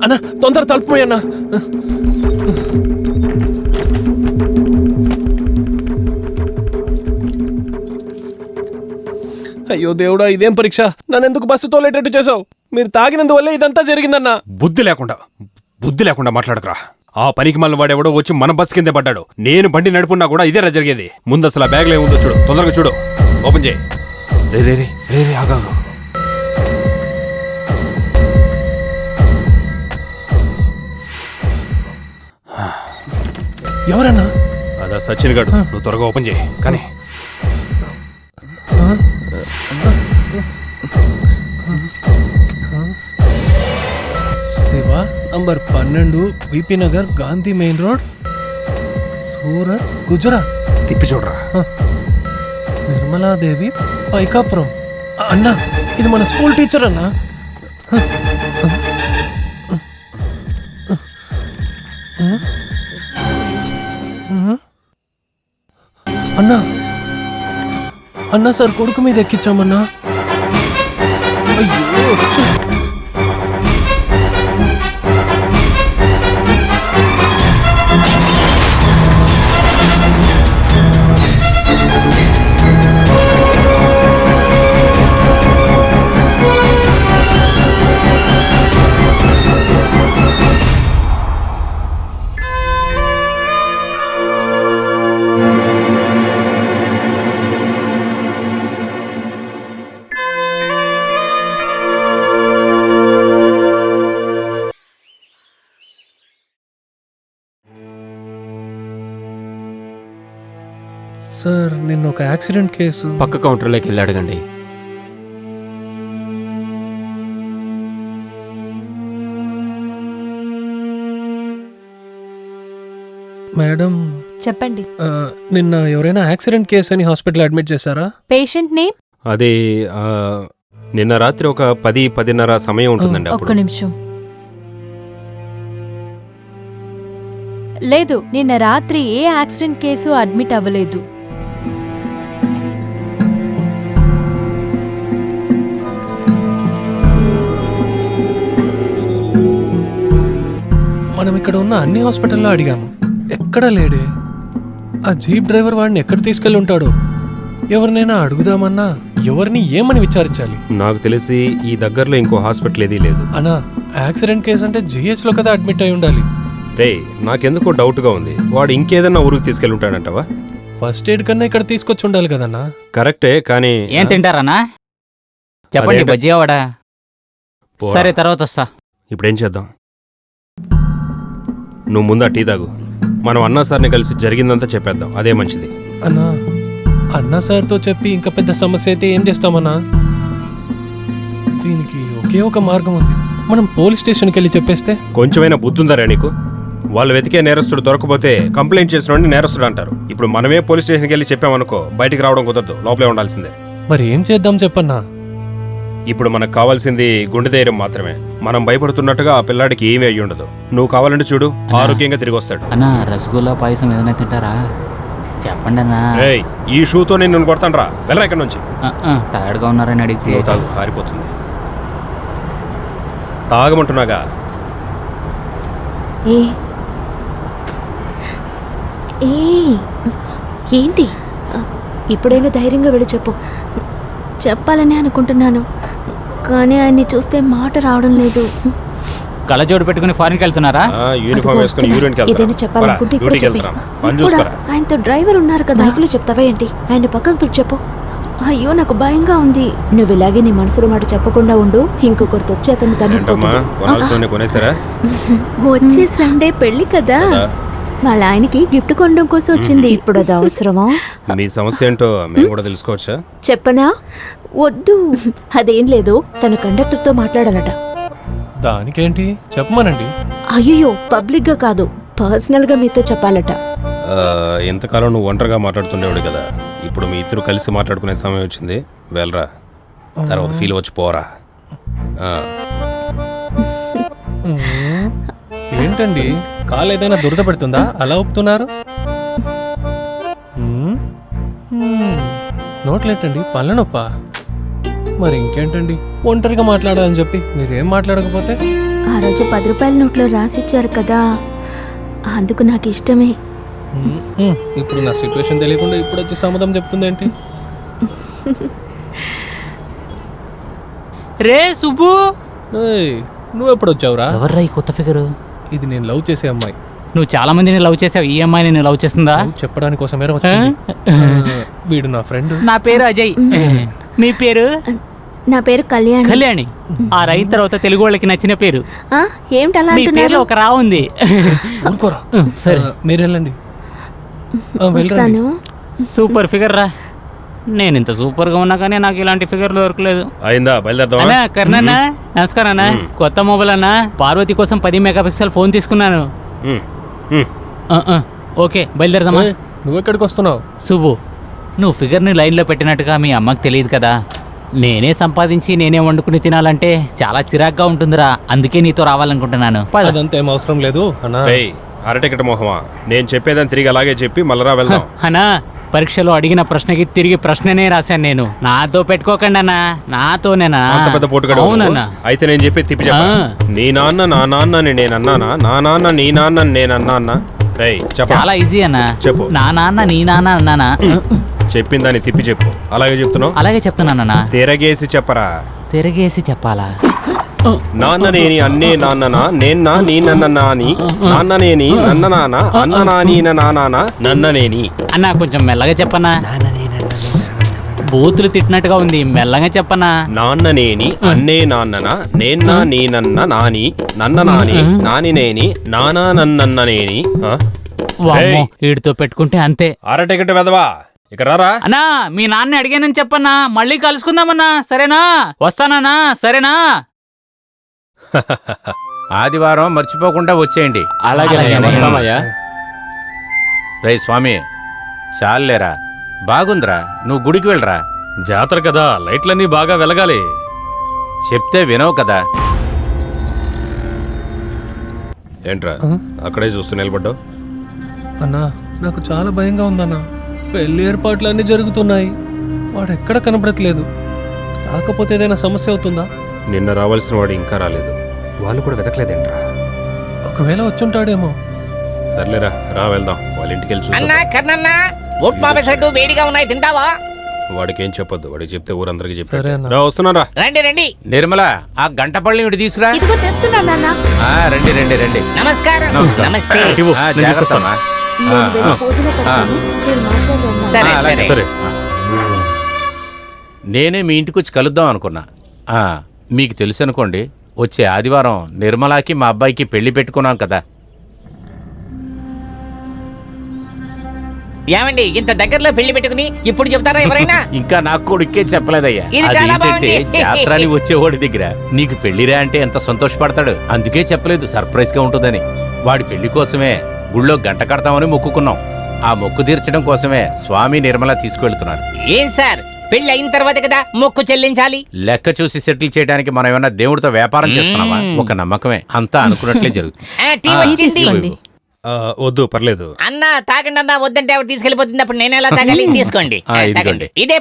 అన్నా తొందర తలుపుపోయి అన్నా. అయ్యో దేవుడా, ఇదేం పరీక్ష! నన్ను ఎందుకు బస్సు తోలేటట్టు చేసావు? మీరు తాగినందువల్లే ఇదంతా జరిగిందన్నా. బుద్ధి లేకుండా మాట్లాడకరా. ఆ పనికి మళ్ళీ వాడెవడో వచ్చి మన బస్ కిందే పడ్డాడు. నేను బండి నడుపున్నా కూడా ఇదే జరిగేది. ముందు అసలు ఆ బ్యాగ్లో ఏముందో చూడు, తొందరగా చూడు, ఓపెన్ చేయి. రే రే రే రే ఆగాగు. ఎవరన్నా? అదా సచిన్ గాడు. నువ్వు త్వరగా ఓపెన్ చేయి. కానీ Shiva number 12 VP Nagar, Gandhi main road, Surat, Gujarat. తిప్పి చూడరా. నిర్మలాదేవి, పైకాపురం. అన్నా, ఇది మన స్కూల్ టీచర్ అన్నా. అన్నా అన్నా సార్ కొడుకు మీద ఎక్కించామన్నా. అయ్యో, సార్ నిన్న ఒక యాక్సిడెంట్ కేసు. పక్క కౌంటర్లోకి వెళ్ళి అడగండి. మేడం చెప్పండి. నిన్న ఎవరైనా యాక్సిడెంట్ కేసు అని హాస్పిటల్ అడ్మిట్ చేశారా? Patient name? అదే నిన్న రాత్రి ఒక 10-10:30 సమయం ఉంటుందండి. ఒక్క నిమిషం. లేదు, నిన్న రాత్రి ఏ యాక్సిడెంట్ కేసు అడ్మిట్ అవ్వలేదు. మనం ఇక్కడ ఉన్న అన్ని హాస్పిటల్లో అడిగాము, ఎక్కడా లేడే. ఆ జీప్ డ్రైవర్ వాడిని ఎక్కడ తీసుకెళ్ళి ఉంటాడో. ఎవరినైనా అడుగుదామన్నా ఎవరిని ఏమని విచారించాలి? నాకు తెలిసి ఈ దగ్గరలో ఇంకో హాస్పిటల్ ఏదీ లేదు. అన్నా, యాక్సిడెంట్ కేసు అంటే GH లో కదా అడ్మిట్ అయి ఉండాలి. రే, నాకెందుకో డౌట్గా ఉంది. వాడు ఇంకేదన్నా ఊరికి తీసుకెళ్ళి ఉంటాడంటవా? ఫస్ట్ ఎయిడ్ కన్నా ఇక్కడ తీసుకొచ్చి ఉండాలి కదన్నా. కరెక్టే, కానీ ఏం తింటారన్నా? చెప్పండి. బజ్జీ వాడా? సరే, తర్వాత వస్తా. ఇప్పుడేం చేద్దాం? నువ్వు ముందా టీ తాగు. మనం అన్నా సార్ని కలిసి జరిగిందంతా చెప్పేద్దాం, అదే మంచిది. అన్నా, అన్నా సార్తో చెప్పి ఇంకా పెద్ద సమస్య అయితే ఏం చేస్తామన్నా? దీనికి ఒకే ఒక మార్గం ఉంది. మనం పోలీస్ స్టేషన్కి వెళ్ళి చెప్పేస్తే. కొంచెమైనా బుద్ధుందరా నీకు? వాళ్ళు వెతికే నేరస్తుడు దొరకపోతే కంప్లైంట్ చేసిన నేరస్తుడు అంటారు. ఇప్పుడు మనమే పోలీస్ స్టేషన్కి వెళ్ళి చెప్పామనుకో, బయటికి రావడం కుదరదు, లోపలే ఉండాల్సిందే. మరి ఏం చేద్దాం చెప్పన్నా? ఇప్పుడు మనకు కావాల్సింది గుండె ధైర్యం మాత్రమే. మనం భయపడుతున్నట్టుగా ఆ పిల్లాడికి ఏమీ అయ్యి ఉండదు. నువ్వు కావాలంటే చూడు, ఆరోగ్యంగా తిరిగి వస్తాడు. అన్నా, రసగుల్లా పాయసం ఏదైనా తింటారా? చెప్పండి అన్నా. ఈ షూతో నేను కొడతాను రా, వెళ్ళరా ఇక్కడ నుంచి. టైర్డ్గా ఉన్నారని అడిగితే తాగు, ఆరిపోతుంది. తాగమంటున్నాగా. ఏంటి? ఇప్పుడైనా ధైర్యంగా వెళ్ళి చెప్పు. చెప్పాలని అనుకుంటున్నాను, కానీ ఆయన్ని చూస్తే మాట రావడం లేదు. కళ్ళజోడు పెట్టుకుని ఫారిన్కి వెళ్తున్నారా? యూనిఫామ్ వేసుకుని యూరిన్కి ఏదైనా చెప్పాలనుకుంటే ఇప్పుడు చెప్పి. ఆయనతో డ్రైవర్ ఉన్నారు కదా. బైకులో చెప్తావా ఏంటి? ఆయన పక్కకు పిలిచి చెప్పు. అయ్యో, నాకు భయంగా ఉంది. నువ్వు ఇలాగే నీ మనసులో మాట చెప్పకుండా ఉండు, ఇంకొకరితో వచ్చి అతన్ని వచ్చే సండే పెళ్లి కదా, వాళ్ళ ఆయనకి గిఫ్ట్ కొనడం కోసం వచ్చింది. ఇప్పుడు అది అవసరమా? మీ సమస్య ఏంటో మేము కూడా తెలుసుకోవచ్చా? చెప్పనా? వద్దు. అదేం లేదు, తను కండక్టర్తో మాట్లాడాలట. దానికేంటి, చెప్పమనండి. అయ్యో, పబ్లిక్ గా కాదు, పర్సనల్ గా మీతో చెప్పాలట. ఎంతకాలం నువ్వు ఒంటరిగా మాట్లాడుతుండేవాడు కదా, ఇప్పుడు మీ ఇద్దరు కలిసి మాట్లాడుకునే సమయం వచ్చింది. వెళ్ళరా, తర్వాత ఫీల్ వచ్చి పోరా. ఏంటండి, కాలు ఏదైనా దురద పెడుతుందా అలా ఊపుతున్నారు? నోట్లెట్టండి, పళ్ళ నొప్పా? మరి ఇంకేంటండి, ఒంటరిగా మాట్లాడాలని చెప్పి మీరేం మాట్లాడకపోతే? ఆ రోజు 10 రూపాయల నోట్లో రాసిచ్చారు కదా, అందుకు నాకు ఇష్టమే. ఇప్పుడు నా సిచ్యువేషన్ తెలియకుండా ఇప్పుడు వచ్చి సమాధానం చెప్తుంది ఏంటి? రే సుబ్బు, నువ్వు ఎప్పుడు వచ్చావురా? ఎవర్రా ఈ కొత్త ఫిగరు? ఇది నేను లవ్ చేసే అమ్మాయి. నువ్వు చాలా మందిని లవ్ చేసావు, ఈ అమ్మాయిని నేను లవ్ చేస్తుందా? నువ్వు చెప్పడానికి కోసమేరా వచ్చింది. వీడు నా ఫ్రెండ్. నా పేరు అజయ్. మీ పేరు? నా పేరు కళ్యాణ్. కళ్యాణి. ఆ రైన్ తర్వాత తెలుగు వాళ్ళకి నచ్చిన పేరు. ఏమిటి అలా మీ పేరులో అంటున్నారు? ఒక రా ఉంది. ఊరుకోరా. సరే, మీరు వెళ్ళండి. వెళ్ళండి. వస్తాను. సూపర్ ఫిగర్ రా. నేను ఇంత సూపర్ గా ఉన్నా కానీ నాకు ఇలాంటి ఫిగర్లు దొరకలేదు. అయిందా, బయలుదేరదామా? అన్నా కర్ణన్నా, నమస్కారం అన్నా. కొత్త మొబైల్ అన్నా, పార్వతి కోసం 10 మెగాపిక్సెల్ ఫోన్ తీసుకున్నాను. ఓకే, బయలుదేరదామా? నువ్వెక్కడికి వస్తున్నావు? సుబ్బు, నువ్వు ఫిగర్ని లైన్లో పెట్టినట్టుగా మీ అమ్మకి తెలియదు కదా. నేనే సంపాదించి నేనే వండుకుని తినాలంటే చాలా చిరాగ్గా ఉంటుందిరా. అందుకే నీతో రావాలనుకుంటున్నాను. పద. అదంతా ఏం అవసరం లేదు అన్నా. అరటికట మొహమా, నేను చెప్పేదాన్ని తిరిగి అలాగే చెప్పి మళ్ళరా వెళ్దాం. అన్నా, పరీక్షలో అడిగిన ప్రశ్నకి తిరిగి ప్రశ్ననే రాశాను నేను. నాతో పెట్టుకోకండి అన్నా, నాతోనేనా? అంత పెద్ద పోటుగాడు అవునన్నా. అయితే నేను చెప్పి తిప్పి చెప్పా. నీ నాన్న నా నాన్నని నేనన్నానా? నా నాన్న నీ నాన్నని నేనన్నా? రై చెప్ప. చాలా ఈజీ అన్నా. చెప్పు. నా నాన్న నీ నాన్న అన్నానా? చెప్పిన దాన్ని తిప్పి చెప్పు. అలాగే చెప్తున్నావు? అలాగే చెప్తున్నానన్నా. తిరగేసి చెప్పరా. తిరగేసి చెప్పాలా? నాన్ననేని అన్నే నాన్ననా, నేన్నా నీ నన్న అని, నాన్ననేని నన్న నాన్న, అన్న నాని నానా నన్ననేని. అన్నా కొంచెం మెల్లగా చెప్పన్నా. బూతులు తిట్టినట్టుగా ఉంది, మెల్లగా చెప్పన్నా. నాన్ననేని అన్నే నాన్ననా, నేన్నా నీ నన్న నాని, నన్న నాని నానినేని, నానా నన్ననేని. వామ్మో, వీడితో పెట్టుకుంటే అంతే. అరటికట వెదవా, ఇక రారా. అన్నా, మీ నాన్న అడిగానని చెప్పన్నా. మళ్ళీ కలుసుకుందామన్నా, సరేనా? వస్తానన్నా, సరేనా? ఆదివారం మర్చిపోకుండా వచ్చేయండి. అలాగే వస్తామయ్యా. రై స్వామి, చాలేరా, బాగుందిరా, నువ్వు గుడికి వెళ్ళరా. జాతర కదా, లైట్లన్నీ బాగా వెలగాలి. చెప్తే వినవు కదా. ఏంట్రా అక్కడే చూస్తూ నిలబడ్డావు? అన్నా, నాకు చాలా భయంగా ఉందన్నా. పెళ్లి ఏర్పాట్లు అన్నీ జరుగుతున్నాయి, వాడు ఎక్కడ కనబడట్లేదు. రాకపోతే ఏదైనా సమస్య అవుతుందా? నిన్న రావాల్సిన వాడు ఇంకా రాలేదు, వాళ్ళు కూడా వెతకలేదేంట్రా? ఒకవేళ వచ్చుంటాడేమో. సర్లేరా, రా వెళ్దాం. వాళ్ళ ఇంటికి వెళ్ళి అన్నా చూద్దాం. కర్ణన్నా, ఉప్మా పెసరట్టు వేడిగా ఉన్నాయి, తింటావా? వాడికి ఏం చెప్పొద్దు, వాడికి చెప్తే ఊరందరికి సరే చెప్పారు. అన్న. రా వస్తున్నారా. రండి రండి. నిర్మల, ఆ గంట పళ్ళని ఇటు తీసుకురా. ఇదిగో తెస్తున్నా నాన్న. రండి రండి రండి. నమస్కారం. నమస్తే. జాగ్రత్త అమ్మా. నేను వెళ్ళి పూజన పెడతాను. మీరు మాట్లాడండి. సరే అలాగే. సరే. నేనే మీ ఇంటికి వచ్చి కలుద్దాం అనుకున్నా. మీకు తెలుసు అనుకోండి, వచ్చే ఆదివారం నిర్మలాకి మా అబ్బాయికి పెళ్లి పెట్టుకున్నాం కదా. ఏమండి, ఇంత దగ్గరలో పెళ్లి పెట్టుకుని ఇప్పుడు చెప్తారా ఎవరైనా? ఇంకా నాకు కొడుకే చెప్పలేదయ్యా. ఇది చాలా అదేంటంటే బాగుంది. జాత్రాని వచ్చేవాడి దగ్గర నీకు పెళ్లిరా అంటే ఎంత సంతోషపడతాడు. అందుకే చెప్పలేదు, సర్ప్రైజ్ గా ఉంటుందని. వాడి పెళ్లి కోసమే గుళ్ళో గంట కడతామని మొక్కుకున్నాం. ఆ మొక్కు తీర్చడం కోసమే స్వామి నిర్మల తీసుకువెళ్తున్నారు. ఏం సార్, పెళ్లి అయిన తర్వాత కదా మొక్కు చెల్లించాలి. లెక్క చూసి సెటిల్ చేయడానికి మనం ఏమన్నా దేవుడితో వ్యాపారం చేస్తున్నావా? ఒక నమ్మకమే, అంతా అనుకున్నట్లే జరుగుతుంది. టీ వచ్చింది. తీసుకోండి. వద్దు, పర్లేదు. అన్నా తాగండి అన్నా, వద్దంటే ఆవిడ తీసుకెళ్లిపోతుంది. అప్పుడు నేను ఎలా తాగాలి? తీసుకోండి. ఇదిగోండి. ఇదే